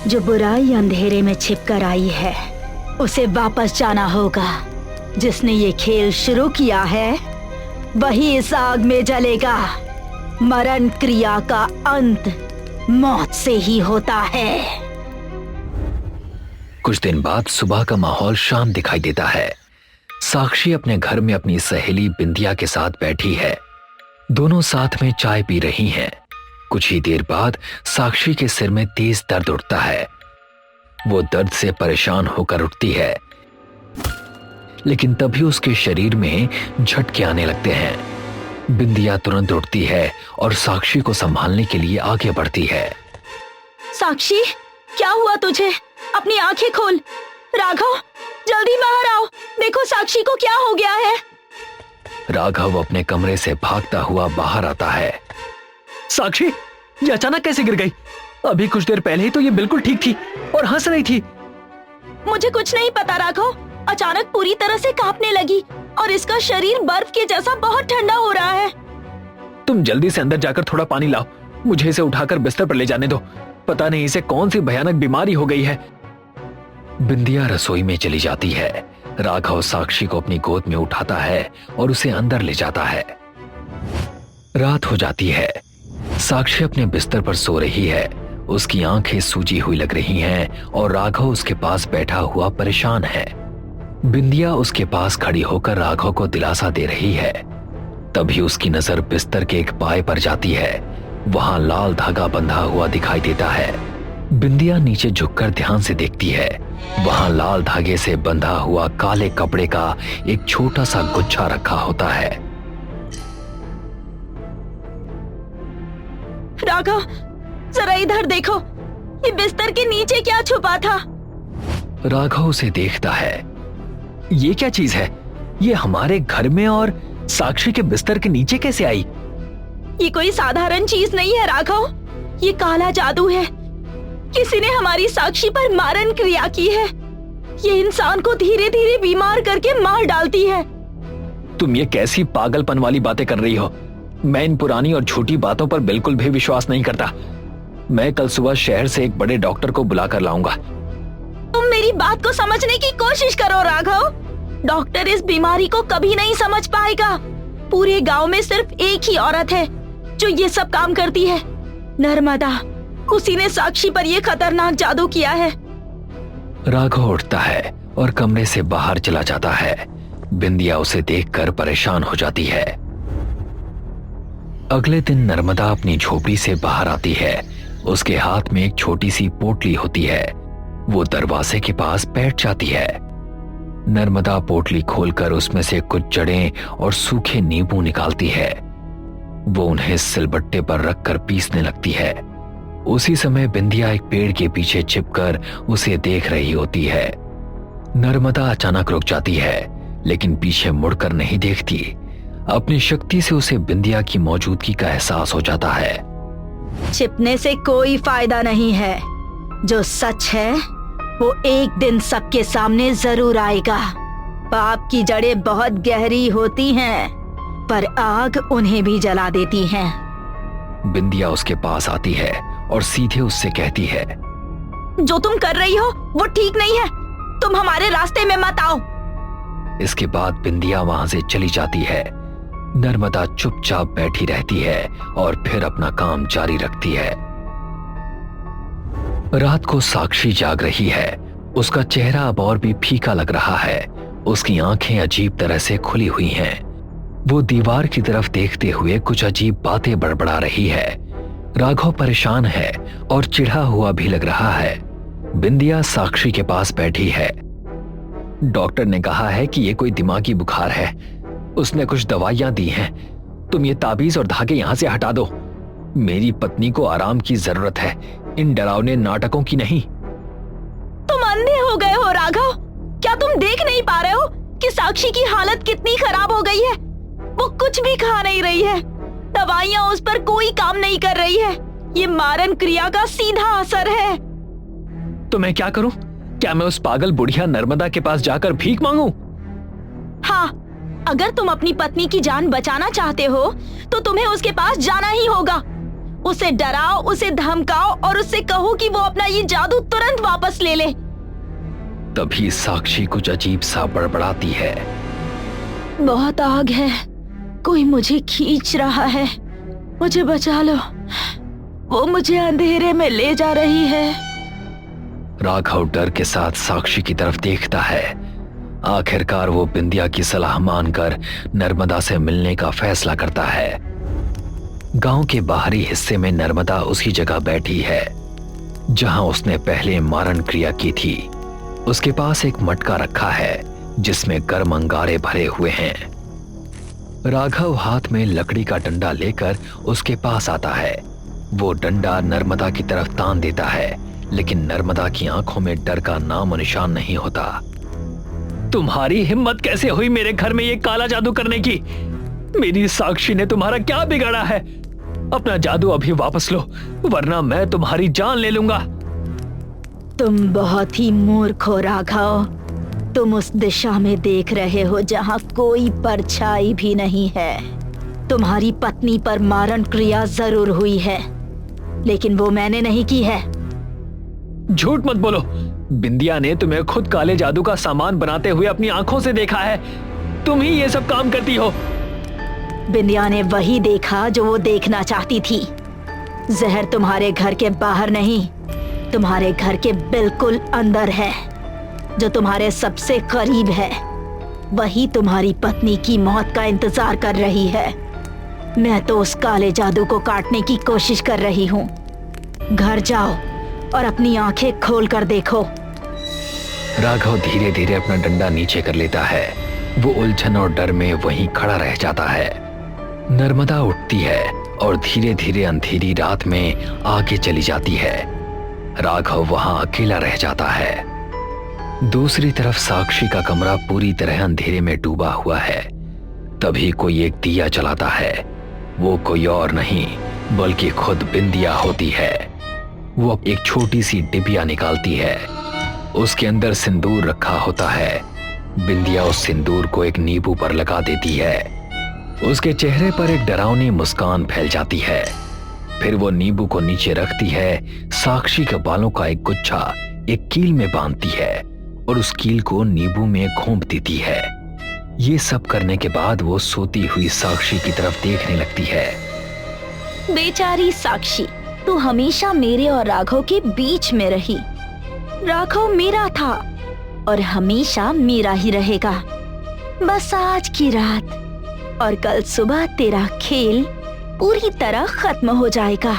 जो बुराई अंधेरे में छिपकर आई है उसे वापस जाना होगा। जिसने ये खेल शुरू किया है वही इस आग में जलेगा। मरण क्रिया का अंत मौत से ही होता है। कुछ दिन बाद सुबह का माहौल शांत दिखाई देता है। साक्षी अपने घर में अपनी सहेली बिंदिया के साथ बैठी है। दोनों साथ में चाय पी रही हैं। कुछ ही देर बाद साक्षी के सिर में तेज दर्द उठता है। वो दर्द से परेशान होकर उठती है, लेकिन तभी उसके शरीर में झटके आने लगते हैं। बिंदिया तुरंत उठती है और साक्षी को संभालने के लिए आगे बढ़ती है। साक्षी, क्या हुआ तुझे? अपनी आंखें खोल। राघव, जल्दी बाहर आओ। देखो साक्षी को क्या हो गया है। राघव अपने कमरे से भागता हुआ बाहर आता है। साक्षी, ये अचानक कैसे गिर गई? अभी कुछ देर पहले ही तो ये बिल्कुल ठीक थी और हंस रही थी। मुझे कुछ नहीं पता राघव। अचानक पूरी तरह से कांपने लगी और इसका शरीर बर्फ के जैसा बहुत ठंडा हो रहा है। तुम जल्दी से अंदर जाकर थोड़ा पानी लाओ। मुझे इसे उठाकर बिस्तर पर ले जाने दो। पता नहीं इसे कौन सी भयानक बीमारी हो गई है। बिंदिया रसोई में चली जाती है। राघव साक्षी को अपनी गोद में उठाता है और उसे अंदर ले जाता है। रात हो जाती है। साक्षी अपने बिस्तर पर सो रही है। उसकी आंखें सूजी हुई लग रही हैं और राघव उसके पास बैठा हुआ परेशान है। बिंदिया उसके पास खड़ी होकर राघव को दिलासा दे रही है। तभी उसकी नजर बिस्तर के एक पाए पर जाती है। वहां लाल धागा बंधा हुआ दिखाई देता है। बिंदिया नीचे झुककर ध्यान से देखती है। वहां लाल धागे से बंधा हुआ काले कपड़े का एक छोटा सा गुच्छा रखा होता है। राघव, जरा इधर देखो। ये बिस्तर के नीचे क्या छुपा था? राघव उसे देखता है। ये क्या चीज है? ये हमारे घर में और साक्षी के बिस्तर के नीचे कैसे आई? ये कोई साधारण चीज नहीं है राघव। ये काला जादू है। किसी ने हमारी साक्षी पर मारण क्रिया की है। ये इंसान को धीरे धीरे बीमार करके मार डालती है। तुम ये कैसी पागलपन वाली बातें कर रही हो? मैं इन पुरानी और झूठी बातों पर बिल्कुल भी विश्वास नहीं करता। मैं कल सुबह शहर से एक बड़े डॉक्टर को बुलाकर लाऊंगा। तुम मेरी बात को समझने की कोशिश करो राघव। डॉक्टर इस बीमारी को कभी नहीं समझ पाएगा। पूरे गांव में सिर्फ एक ही औरत है जो ये सब काम करती है, नर्मदा। उसी ने साक्षी पर यह खतरनाक जादू किया है। राघव उठता है और कमरे से बाहर चला जाता है। बिंदिया उसे देखकर परेशान हो जाती है। अगले दिन नर्मदा अपनी झोपड़ी से बाहर आती है। उसके हाथ में एक छोटी सी पोटली होती है। वो दरवाजे के पास बैठ जाती है। नर्मदा पोटली खोलकर उसमें से कुछ जड़ें और सूखे नींबू निकालती है। वो उन्हें सिलबट्टे पर रखकर पीसने लगती है। उसी समय बिंदिया एक पेड़ के पीछे छिपकर उसे देख रही होती है। नर्मदा अचानक रुक जाती है, लेकिन पीछे मुड़कर नहीं देखती। अपनी शक्ति से उसे बिंदिया की मौजूदगी का एहसास हो जाता है। छिपने से कोई फायदा नहीं है। जो सच है वो एक दिन सबके सामने जरूर आएगा। पाप की जड़ें बहुत गहरी होती हैं, पर आग उन्हें भी जला देती है। बिंदिया उसके पास आती है और सीधे उससे कहती है, जो तुम कर रही हो वो ठीक नहीं है। तुम हमारे रास्ते में मत आओ। इसके बाद बिंदिया वहां से चली जाती है। नर्मदा चुपचाप बैठी रहती है और फिर अपना काम जारी रखती है। रात को साक्षी जाग रही है। उसका चेहरा अब और भी फीका लग रहा है। उसकी आंखें अजीब तरह से खुली हुई हैं। वो दीवार की तरफ देखते हुए कुछ अजीब बातें बड़बड़ा रही है। राघव परेशान है और चिढ़ा हुआ भी लग रहा है। बिंदिया साक्षी के पास बैठी है। डॉक्टर ने कहा है कि ये कोई दिमागी बुखार है। उसने कुछ दवाइयां दी हैं। तुम ये ताबीज और धागे यहां से हटा दो। मेरी पत्नी को आराम की जरूरत है, इन डरावने नाटकों की नहीं। तुम अंधे हो गए हो राघव। क्या तुम देख नहीं पा रहे हो कि साक्षी की हालत कितनी खराब हो गई है? वो कुछ भी खा नहीं रही है। दवाइयां उस पर कोई काम नहीं कर रही है। ये मारण क्रिया का सीधा असर है। तो मैं क्या करूं? क्या मैं उस पागल बुढ़िया नर्मदा के पास जाकर भीख मांगूं? हाँ, अगर तुम अपनी पत्नी की जान बचाना चाहते हो तो तुम्हें उसके पास जाना ही होगा। उसे डराओ, उसे धमकाओ और उससे कहो कि वो अपना ये जादू तुरंत वापस ले ले। तभी साक्षी कुछ अजीब सा बड़बड़ाती है। बहुत आग है, कोई मुझे खींच रहा है, मुझे बचा लो, वो मुझे अंधेरे में ले जा रही है। राघव डर के साथ साक्षी की तरफ देखता है। आखिरकार वो बिंदिया की सलाह मानकर नर्मदा से मिलने का फैसला करता है। गांव के बाहरी हिस्से में नर्मदा उसी जगह बैठी है जहां उसने पहले मारण क्रिया की थी। उसके पास एक मटका रखा है जिसमें गर्म अंगारे भरे हुए हैं। राघव हाथ में लकड़ी का डंडा लेकर उसके पास आता है। वो डंडा नर्मदा की तरफ तान देता है, लेकिन नर्मदा की आंखों में डर का नाम निशान नहीं होता। तुम्हारी हिम्मत कैसे हुई मेरे घर में ये काला जादू करने की? मेरी साक्षी ने तुम्हारा क्या बिगाड़ा है? अपना जादू अभी वापस लो, वरना मैं तुम्हारी जान ले लूंगा। तुम बहुत ही मूर्ख हो राघव। तुम उस दिशा में देख रहे हो जहां कोई परछाई भी नहीं है। तुम्हारी पत्नी पर मारण क्रिया जरूर हुई है, लेकिन वो मैंने नहीं की है। झूठ मत बोलो। बिंदिया ने तुम्हें खुद काले जादू का सामान बनाते हुए अपनी आंखों से देखा है। तुम ही ये सब काम करती हो। बिंदिया ने वही देखा जो वो देखना चाहती थी। जहर तुम्हारे घर के बाहर नहीं, तुम्हारे घर के बिल्कुल अंदर है। जो तुम्हारे सबसे करीब है वही तुम्हारी पत्नी की मौत का इंतजार कर रही है। मैं तो उस काले जादू को काटने की कोशिश कर रही हूँ। घर जाओ और अपनी आंखें खोल कर देखो। राघव धीरे धीरे अपना डंडा नीचे कर लेता है। वो उलझन और डर में वहीं खड़ा रह जाता है। नर्मदा उठती है और धीरे धीरे अंधेरी रात में आगे चली जाती है। राघव वहां अकेला रह जाता है। दूसरी तरफ साक्षी का कमरा पूरी तरह अंधेरे में डूबा हुआ है। तभी कोई एक दिया जलाता है। वो कोई और नहीं बल्कि खुद बिंदिया होती है। वो एक छोटी सी डिबिया निकालती है। उसके अंदर सिंदूर रखा होता है। बिंदिया उस सिंदूर को एक नींबू पर लगा देती है। उसके चेहरे पर एक डरावनी मुस्कान फैल जाती है। फिर वो नींबू को नीचे रखती है, साक्षी के बालों का एक गुच्छा एक कील में बांधती है और उस कील को नींबू में घोंप देती है। ये सब करने के बाद वो सोती हुई साक्षी की तरफ देखने लगती है। बेचारी साक्षी, तू हमेशा मेरे और राघव के बीच में रही। राघव मेरा था और हमेशा मेरा ही रहेगा। बस आज की रात और कल सुबह तेरा खेल पूरी तरह खत्म हो जाएगा।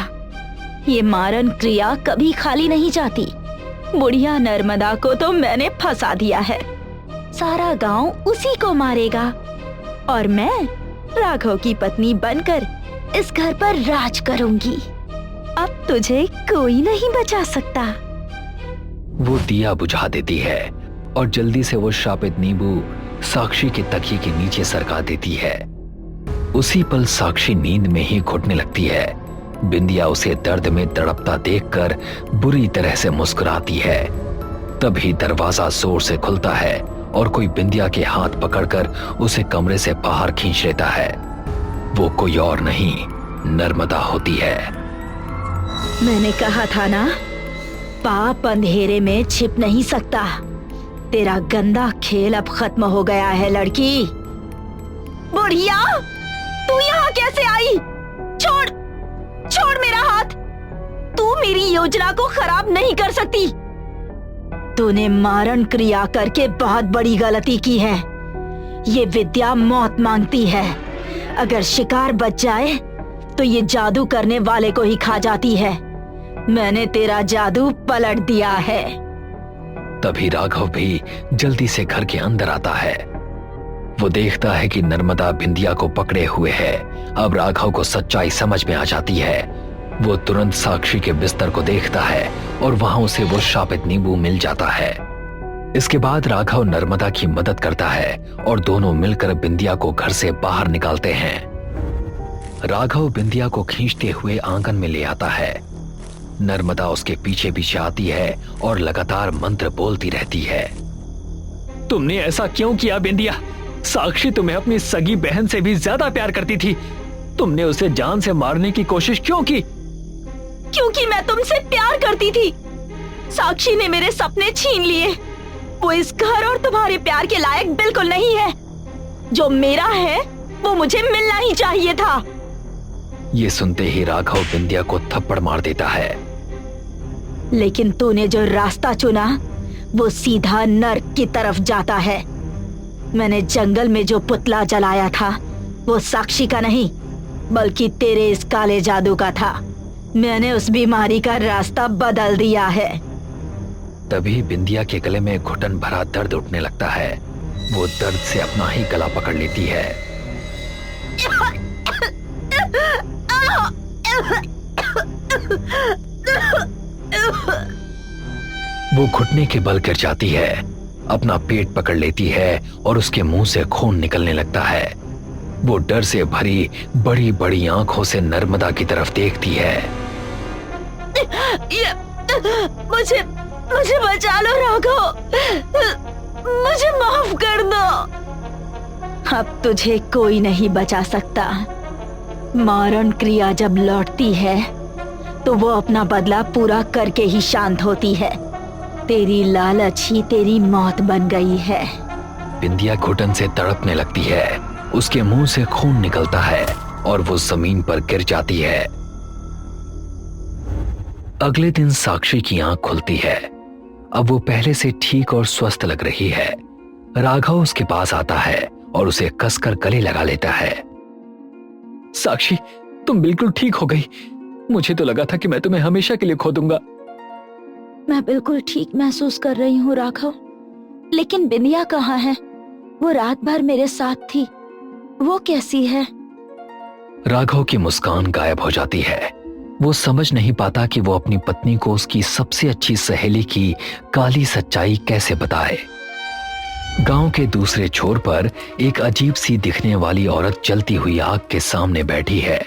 ये मारण क्रिया कभी खाली नहीं जाती। बुढ़िया नर्मदा को तो मैंने फंसा दिया है। सारा गांव उसी को मारेगा और मैं राघव की पत्नी बनकर इस घर पर राज करूंगी। अब तुझे कोई नहीं बचा सकता। वो दिया बुझा देती है और जल्दी से वो शापित नींबू साक्षी के तकिए के नीचे सरका देती है। उसी पल साक्षी नींद में ही घुटने लगती है। बिंदिया उसे दर्द में तड़पता देखकर बुरी तरह से मुस्कुराती है। तभी दरवाजा जोर से खुलता है और कोई बिंदिया के हाथ पकड़कर उसे कमरे से बाहर खींच लेता है। वो कोई और नहीं नर्मदा होती है। मैंने कहा था ना, पाप अंधेरे में छिप नहीं सकता। तेरा गंदा खेल अब खत्म हो गया है लड़की। बुढ़िया, तू यहाँ कैसे आई? छोड़ मेरा हाथ। तू मेरी योजना को खराब नहीं कर सकती। तूने मारण क्रिया करके बहुत बड़ी गलती की है। ये विद्या मौत मांगती है। अगर शिकार बच जाए तो ये जादू करने वाले को ही खा जाती है। मैंने तेरा जादू पलट दिया है। तभी राघव भी जल्दी से घर के अंदर आता है। वो देखता है कि नर्मदा बिंदिया को पकड़े हुए है। अब राघव को सच्चाई समझ में आ जाती है। वो तुरंत साक्षी के बिस्तर को देखता है और वहां उसे वो शापित नींबू मिल जाता है। इसके बाद राघव नर्मदा की मदद करता है और दोनों मिलकर बिंदिया को घर से बाहर निकालते हैं। राघव बिंदिया को खींचते हुए आंगन में ले आता है। नर्मदा उसके पीछे पीछे आती है और लगातार मंत्र बोलती रहती है। तुमने ऐसा क्यों किया बिंदिया? साक्षी तुम्हें अपनी सगी बहन से भी ज्यादा प्यार करती थी। तुमने उसे जान से मारने की कोशिश क्यों की? क्योंकि मैं तुमसे प्यार करती थी। साक्षी ने मेरे सपने छीन लिए। वो इस घर और तुम्हारे प्यार के लायक बिल्कुल नहीं है। जो मेरा है वो मुझे मिलना ही चाहिए था। ये सुनते ही राघव बिंदिया को थप्पड़ मार देता है। लेकिन तूने जो रास्ता चुना वो सीधा नर्क की तरफ जाता है। मैंने जंगल में जो पुतला जलाया था वो साक्षी का नहीं बल्कि तेरे इस काले जादू का था। मैंने उस बीमारी का रास्ता बदल दिया है। तभी बिंदिया के गले में घुटन भरा दर्द उठने लगता है। वो दर्द से अपना ही गला पकड़ लेती है। वो घुटने के बल गिर जाती है, अपना पेट पकड़ लेती है और उसके मुंह से खून निकलने लगता है। वो डर से भरी बड़ी बड़ी आंखों से नर्मदा की तरफ देखती है। मुझे बचा लो राघव, मुझे माफ कर दो। अब तुझे कोई नहीं बचा सकता। मारण क्रिया जब लौटती है तो वो अपना बदला पूरा करके ही शांत होती है। तेरी लालच ही तेरी मौत बन गई है। बिंदिया घुटन से तड़पने लगती है, उसके मुंह से खून निकलता है और वो जमीन पर गिर जाती है। अगले दिन साक्षी की आंख खुलती है। अब वो पहले से ठीक और स्वस्थ लग रही है। राघव उसके पास आता है और उसे कसकर गले लगा लेता है। साक्षी, तुम बिल्कुल ठीक हो गई। मुझे तो लगा था कि मैं तुम्हें हमेशा के लिए खो दूंगा। मैं बिल्कुल ठीक महसूस कर रही हूँ राघव, लेकिन बिंदिया कहाँ है? वो रात भर मेरे साथ थी। वो कैसी है? राघव की मुस्कान गायब हो जाती है। वो समझ नहीं पाता कि वो अपनी पत्नी को उसकी सबसे अच्छी सहेली की काली सच्चाई कैसे बताए। गांव के दूसरे छोर पर एक अजीब सी दिखने वाली औरत जलती हुई आग के सामने बैठी है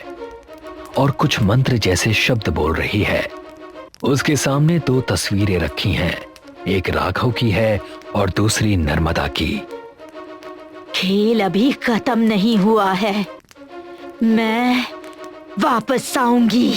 और कुछ मंत्र जैसे शब्द बोल रही है। उसके सामने दो तस्वीरें रखी हैं, एक राघव की है और दूसरी नर्मदा की। खेल अभी खत्म नहीं हुआ है। मैं वापस आऊंगी।